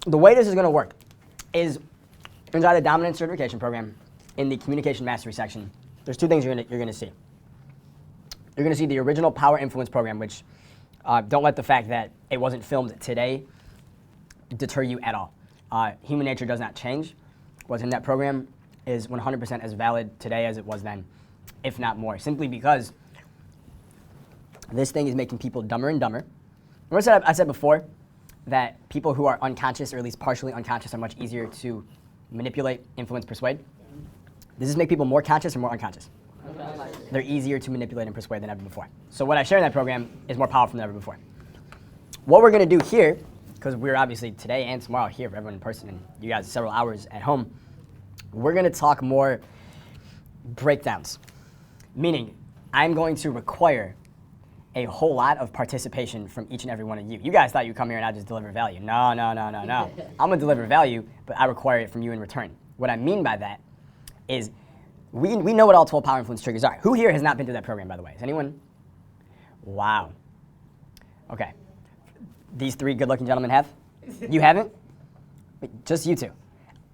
the way this is going to work is inside the dominance certification program, in the communication mastery section, there's two things you're going to see. You're going to see the original power influence program, which don't let the fact that it wasn't filmed today deter you at all. Human nature does not change. What's in that program is 100% as valid today as it was then, if not more, simply because this thing is making people dumber and dumber. Remember I said before that people who are unconscious, or at least partially unconscious, are much easier to manipulate, influence, persuade? Does this make people more conscious or more unconscious? They're easier to manipulate and persuade than ever before. So what I share in that program is more powerful than ever before. What we're going to do here, because we're obviously today and tomorrow here for everyone in person, and you guys several hours at home, we're going to talk more breakdowns. Meaning, I'm going to require a whole lot of participation from each and every one of you. You guys thought you'd come here and I'd just deliver value. No. I'm going to deliver value, but I require it from you in return. What I mean by that is we know what all 12 power influence triggers are. Who here has not been through that program, by the way? Is anyone? Wow. Okay. These three good-looking gentlemen have? You haven't? Wait, just you two.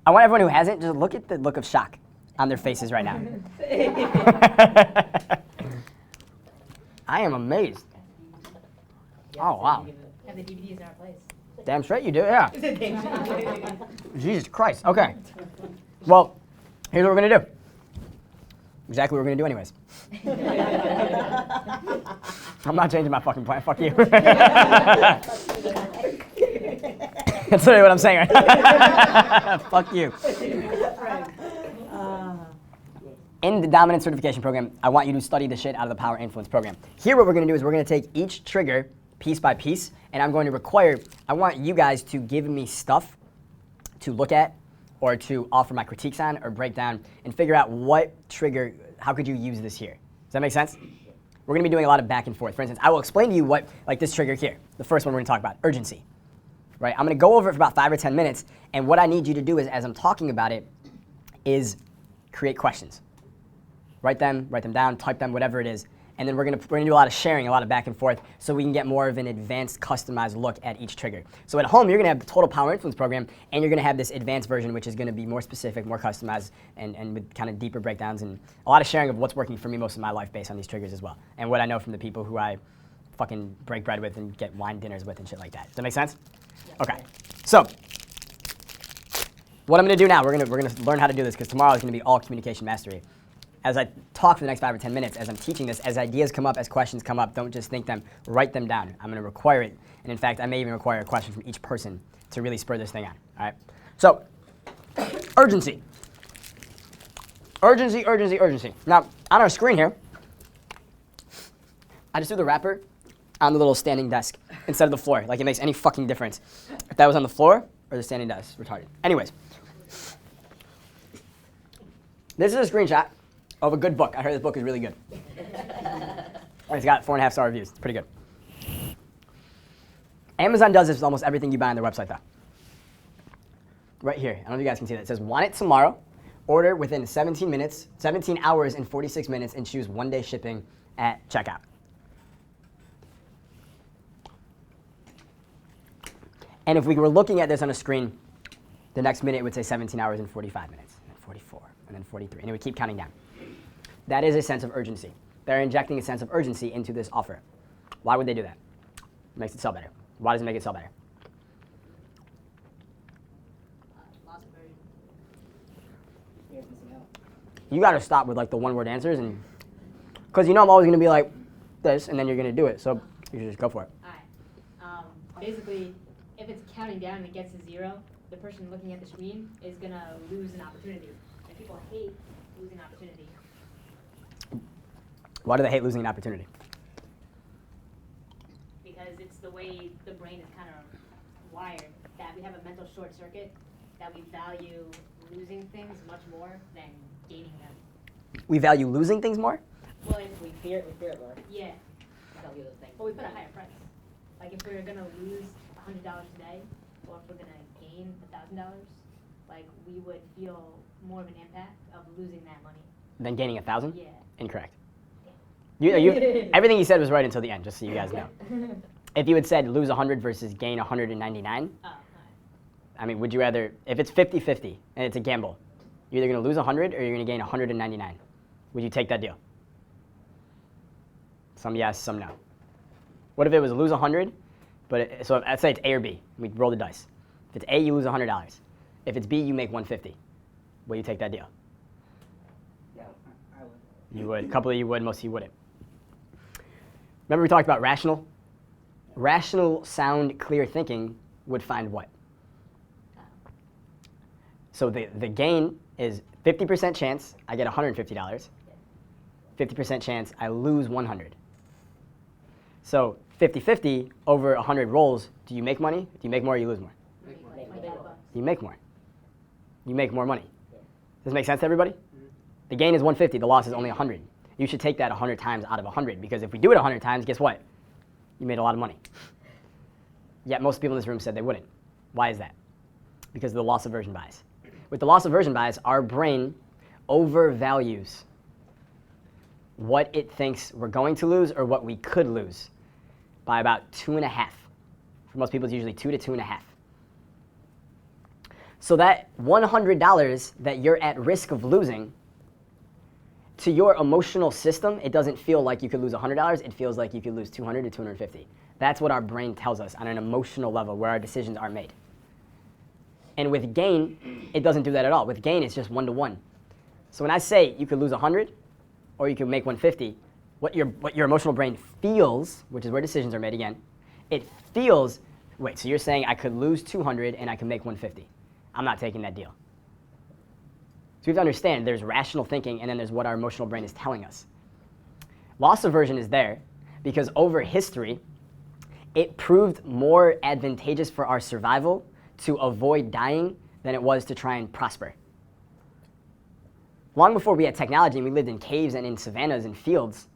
I want everyone who hasn't, just look at the look of shock on their faces right now. I am amazed. Oh, wow. Have the DVDs in our place. Damn straight you do, yeah. Jesus Christ. Okay. Well, here's what we're going to do. Exactly what we're going to do anyways. I'm not changing my fucking plan. Fuck you. That's literally what I'm saying right. Fuck you. In the dominant certification program, I want you to study the shit out of the power influence program. Here what we're going to do is we're going to take each trigger piece by piece, and I'm going to require, I want you guys to give me stuff to look at or to offer my critiques on or break down and figure out what trigger, how could you use this here. Does that make sense? We're going to be doing a lot of back and forth. For instance, I will explain to you what, like this trigger here, the first one we're going to talk about, urgency. Right? I'm going to go over it for about 5 or 10 minutes, and what I need you to do is, as I'm talking about it, is create questions. Write them down, type them, whatever it is, and then we're gonna do a lot of sharing, a lot of back and forth, so we can get more of an advanced, customized look at each trigger. So at home, you're gonna have the total power influence program, and you're gonna have this advanced version, which is gonna be more specific, more customized, and with kind of deeper breakdowns, and a lot of sharing of what's working for me most of my life based on these triggers as well, and what I know from the people who I fucking break bread with and get wine dinners with and shit like that. Does that make sense? Okay. So what I'm gonna do now, we're gonna learn how to do this, because tomorrow is gonna be all communication mastery. As I talk for the next 5 or 10 minutes, as I'm teaching this, as ideas come up, as questions come up, don't just think them, write them down. I'm going to require it. And in fact, I may even require a question from each person to really spur this thing on. All right? So, urgency. Urgency, urgency, urgency. Now, on our screen here, I just threw the wrapper on the little standing desk instead of the floor. Like it makes any fucking difference if that was on the floor or the standing desk. Retarded. Anyways. This is a screenshot of a good book. I heard this book is really good. It's got 4.5-star reviews. It's pretty good. Amazon does this with almost everything you buy on their website, though. Right here. I don't know if you guys can see that. It says, want it tomorrow. Order within 17 hours and 46 minutes, and choose 1-day shipping at checkout. And if we were looking at this on a screen, the next minute it would say 17 hours and 45 minutes, and then 44, and then 43, and it would keep counting down. That is a sense of urgency. They're injecting a sense of urgency into this offer. Why would they do that? It makes it sell better. Why does it make it sell better? You got to stop with like the one-word answers, and because you know I'm always going to be like this, and then you're going to do it. So you should just go for it. All right. Basically, if it's counting down and it gets to 0, the person looking at the screen is going to lose an opportunity. And people hate losing opportunity. Why do they hate losing an opportunity? Because it's the way the brain is kind of wired, that we have a mental short circuit, that we value losing things much more than gaining them. We value losing things more? Well, if we fear it more. Yeah. But we put a higher price. Like if we're gonna lose $100 today, or if we're gonna gain $1,000, like we would feel more of an impact of losing that money. Than gaining 1,000? Yeah. Incorrect. Everything you said was right until the end, just so you guys know. If you had said lose 100 versus gain 199, I mean, would you rather, if it's 50-50 and it's a gamble, you're either going to lose 100 or you're going to gain 199. Would you take that deal? Some yes, some no. What if it was lose 100, so let's say it's A or B. We roll the dice. If it's A, you lose $100. If it's B, you make 150. Will you take that deal? Yeah, I would. You would. A couple of you would, most of you wouldn't. Remember we talked about rational? Rational, sound, clear thinking would find what? So the gain is 50% chance I get $150, 50% chance I lose 100. So 50-50 over 100 rolls, do you make money? Do you make more or you lose more? You make more. You make more money. Does this make sense to everybody? The gain is 150, the loss is only 100. You should take that 100 times out of 100, because if we do it 100 times, guess what? You made a lot of money. Yet most people in this room said they wouldn't. Why is that? Because of the loss aversion bias. With the loss aversion bias, our brain overvalues what it thinks we're going to lose or what we could lose by about 2.5. For most people, it's usually 2 to 2.5. So that $100 that you're at risk of losing, to your emotional system, it doesn't feel like you could lose $100. It feels like you could lose 200 to 250. That's what our brain tells us on an emotional level where our decisions are made. And with gain, it doesn't do that at all. With gain, it's just 1-to-1. So when I say you could lose 100 or you could make 150, what your emotional brain feels, which is where decisions are made again, it feels, wait, so you're saying I could lose 200 and I can make 150. I'm not taking that deal. So we have to understand there's rational thinking and then there's what our emotional brain is telling us. Loss aversion is there because over history, it proved more advantageous for our survival to avoid dying than it was to try and prosper. Long before we had technology and we lived in caves and in savannas and fields,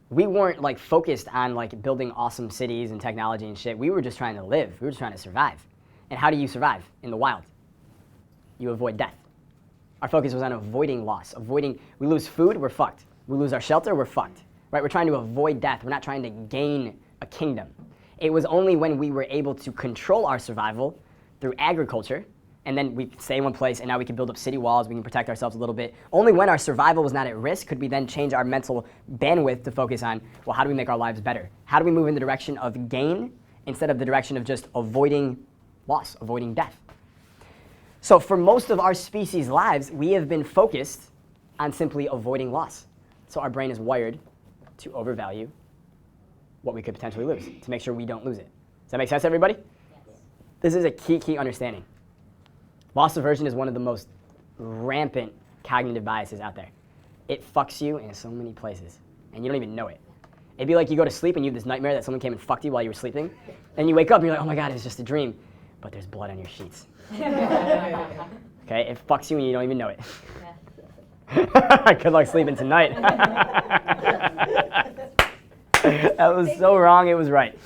we weren't like focused on like building awesome cities and technology and shit. We were just trying to live. We were just trying to survive. And how do you survive in the wild? You avoid death. Our focus was on avoiding loss. We lose food, we're fucked. We lose our shelter, we're fucked. Right? We're trying to avoid death. We're not trying to gain a kingdom. It was only when we were able to control our survival through agriculture, and then we could stay in one place, and now we can build up city walls, we can protect ourselves a little bit. Only when our survival was not at risk could we then change our mental bandwidth to focus on, well, how do we make our lives better? How do we move in the direction of gain instead of the direction of just avoiding loss, avoiding death? So for most of our species' lives, we have been focused on simply avoiding loss. So our brain is wired to overvalue what we could potentially lose, to make sure we don't lose it. Does that make sense, everybody? Yes. This is a key understanding. Loss aversion is one of the most rampant cognitive biases out there. It fucks you in so many places, and you don't even know it. It'd be like you go to sleep and you have this nightmare that someone came and fucked you while you were sleeping, and you wake up and you're like, oh my God, it's just a dream, but there's blood on your sheets. Okay, it fucks you and you don't even know it. Good luck sleeping tonight. That was so wrong, it was right.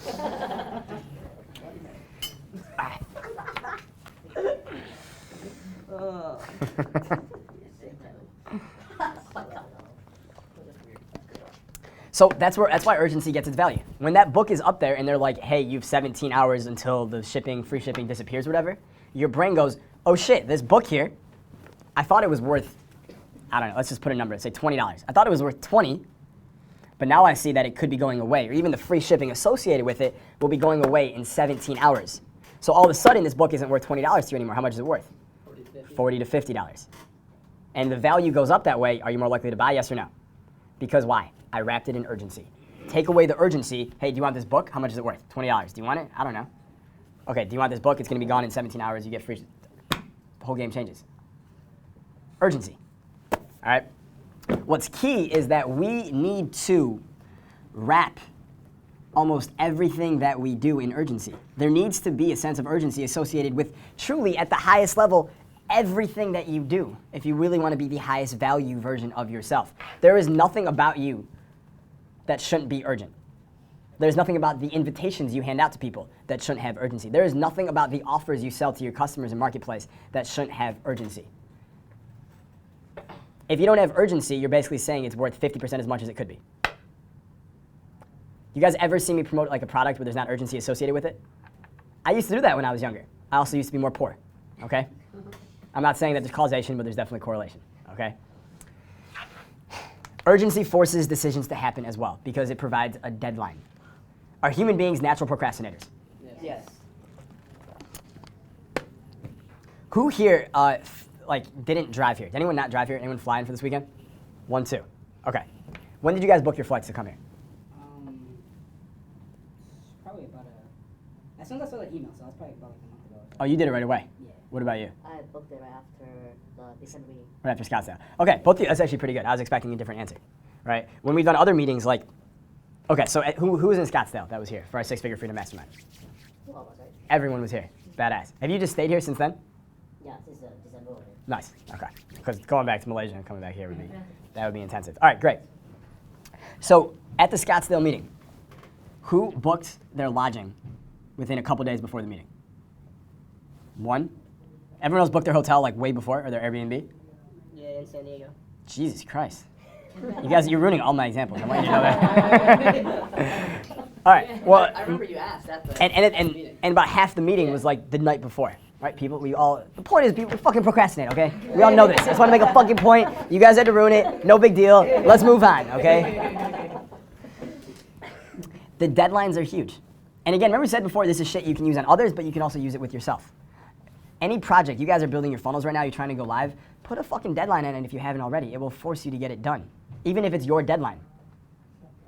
So that's why urgency gets its value. When that book is up there and they're like, hey, you've 17 hours until the free shipping disappears or whatever, your brain goes, oh shit, this book here, I thought it was worth, I don't know, let's just put a number, say $20. I thought it was worth 20, but now I see that it could be going away, or even the free shipping associated with it will be going away in 17 hours. So all of a sudden, this book isn't worth $20 to you anymore. How much is it worth? $40 to $50. And the value goes up that way. Are you more likely to buy, yes or no? Because why? I wrapped it in urgency. Take away the urgency. Hey, do you want this book? How much is it worth? $20. Do you want it? I don't know. Okay, do you want this book? It's going to be gone in 17 hours. You get free. The whole game changes. Urgency. All right? What's key is that we need to wrap almost everything that we do in urgency. There needs to be a sense of urgency associated with truly, at the highest level, everything that you do if you really want to be the highest value version of yourself. There is nothing about you that shouldn't be urgent. There's nothing about the invitations you hand out to people that shouldn't have urgency. There is nothing about the offers you sell to your customers in marketplace that shouldn't have urgency. If you don't have urgency, you're basically saying it's worth 50% as much as it could be. You guys ever see me promote like a product where there's not urgency associated with it? I used to do that when I was younger. I also used to be more poor, okay? I'm not saying that there's causation, but there's definitely correlation, okay? Urgency forces decisions to happen as well because it provides a deadline. Are human beings natural procrastinators? Yes. Who here, didn't drive here? Did anyone not drive here? Anyone flying for this weekend? 1, 2. Okay. When did you guys book your flights to come here? Probably about as soon as I saw the email, so that's probably about like a month ago. Or so. Oh, you did it right away? Yeah. What about you? I booked it right after the December meeting. Right after Scottsdale. Okay, both of you, that's actually pretty good. I was expecting a different answer, right? When we've done other meetings, like, okay, so who was in Scottsdale that was here for our 6-figure freedom mastermind? All of us, right? Everyone was here. Badass. Have you just stayed here since then? Yeah, since December already. Nice. Okay. Because going back to Malaysia and coming back here would be intensive. All right, great. So at the Scottsdale meeting, who booked their lodging within a couple days before the meeting? 1. Everyone else booked their hotel like way before, or their Airbnb? Yeah, in San Diego. Jesus Christ. You guys, you're ruining all my examples. I want you to know that. All right. Well, I remember you asked at the and about half the meeting was like the night before, right? People, the point is, people fucking procrastinate, okay? We all know this. I just want to make a fucking point. You guys had to ruin it. No big deal. Let's move on, okay? The deadlines are huge. And again, remember we said before, this is shit you can use on others, but you can also use it with yourself. Any project, you guys are building your funnels right now, you're trying to go live, put a fucking deadline on it if you haven't already. It will force you to get it done. Even if it's your deadline,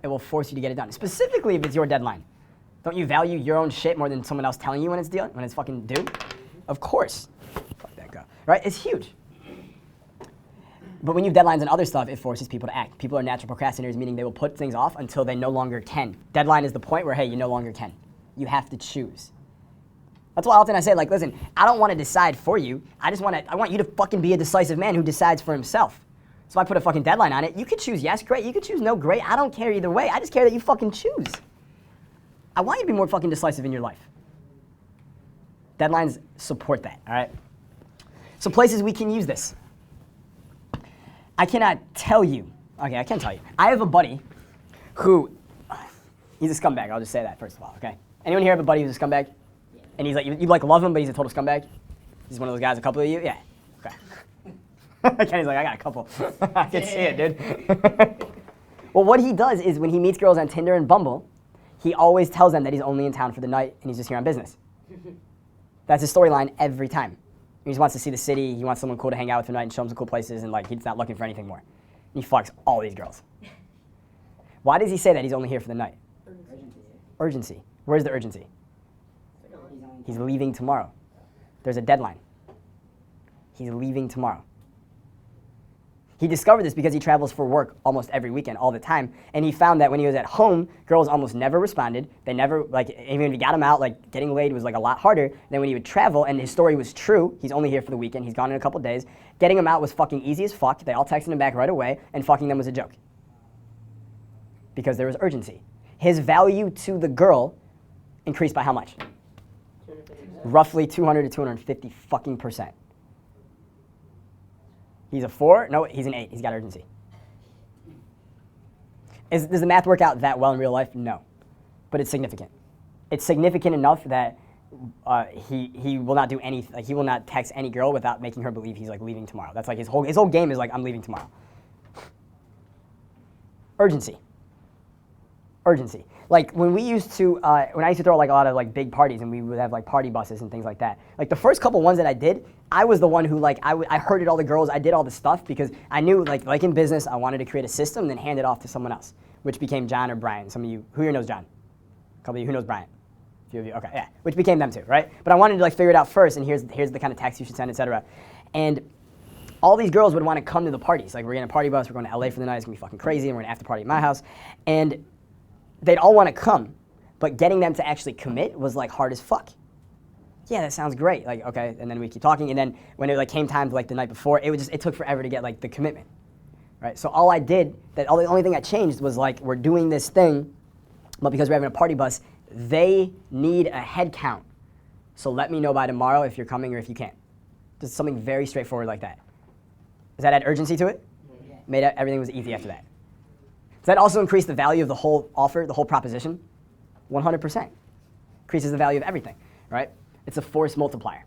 it will force you to get it done. Specifically if it's your deadline. Don't you value your own shit more than someone else telling you when it's fucking due? Of course. Fuck that guy. Right? It's huge. But when you have deadlines and other stuff, it forces people to act. People are natural procrastinators, meaning they will put things off until they no longer can. Deadline is the point where, hey, you no longer can. You have to choose. That's why often I say, like, listen, I don't want to decide for you. I want you to fucking be a decisive man who decides for himself. So if I put a fucking deadline on it, you could choose yes, great. You could choose no, great. I don't care either way. I just care that you fucking choose. I want you to be more fucking decisive in your life. Deadlines support that, all right? So places we can use this. I cannot tell you. Okay, I can tell you. I have a buddy who, he's a scumbag. I'll just say that first of all, okay? Anyone here have a buddy who's a scumbag? And he's like, you like love him, but he's a total scumbag? He's one of those guys, a couple of you? Yeah, okay. Kenny's like, I got a couple. I can see it, dude. Well, what he does is when he meets girls on Tinder and Bumble, he always tells them that he's only in town for the night and he's just here on business. That's his storyline every time. He just wants to see the city, he wants someone cool to hang out with for the night and show him some cool places, and like he's not looking for anything more. And he fucks all these girls. Why does he say that he's only here for the night? Urgency. Where's the urgency? He's leaving tomorrow. There's a deadline. He's leaving tomorrow. He discovered this because he travels for work almost every weekend, all the time. And he found that when he was at home, girls almost never responded. They never, like, even if he got them out, like, getting laid was, like, a lot harder than when he would travel. And his story was true. He's only here for the weekend. He's gone in a couple days. Getting them out was fucking easy as fuck. They all texted him back right away. And fucking them was a joke. Because there was urgency. His value to the girl increased by how much? Roughly 200 to 250 fucking %. He's a 4? No, he's an 8. He's got urgency. Does the math work out that well in real life? No. But it's significant. It's significant enough that he will not do anything. Like, he will not text any girl without making her believe he's like leaving tomorrow. That's like his whole game is like, I'm leaving tomorrow. Urgency. Urgency. Like when we used to, when I used to throw like a lot of like big parties and we would have like party buses and things like that. Like the first couple ones that I did, I was the one who like, I herded all the girls, I did all the stuff because I knew like in business, I wanted to create a system and then hand it off to someone else, which became John or Brian. Some of you, who here knows John? A couple of you, who knows Brian? A few of you, okay, yeah, which became them too, right? But I wanted to like figure it out first and here's the kind of text you should send, etc. And all these girls would want to come to the parties. Like we're getting a party bus, we're going to LA for the night, it's gonna be fucking crazy, and we're gonna after party at my house. And they'd all want to come, but getting them to actually commit was like hard as fuck. Yeah, that sounds great. Like, okay, and then we keep talking, and then when it like came time to like the night before, it took forever to get like the commitment, right? So all I did, the only thing I changed was like, we're doing this thing, but because we're having a party bus, they need a head count. So let me know by tomorrow if you're coming or if you can't. Just something very straightforward like that. Does that add urgency to it? Yeah. Made everything was easy after that. Does that also increase the value of the whole offer, the whole proposition? 100%. Increases the value of everything, right? It's a force multiplier.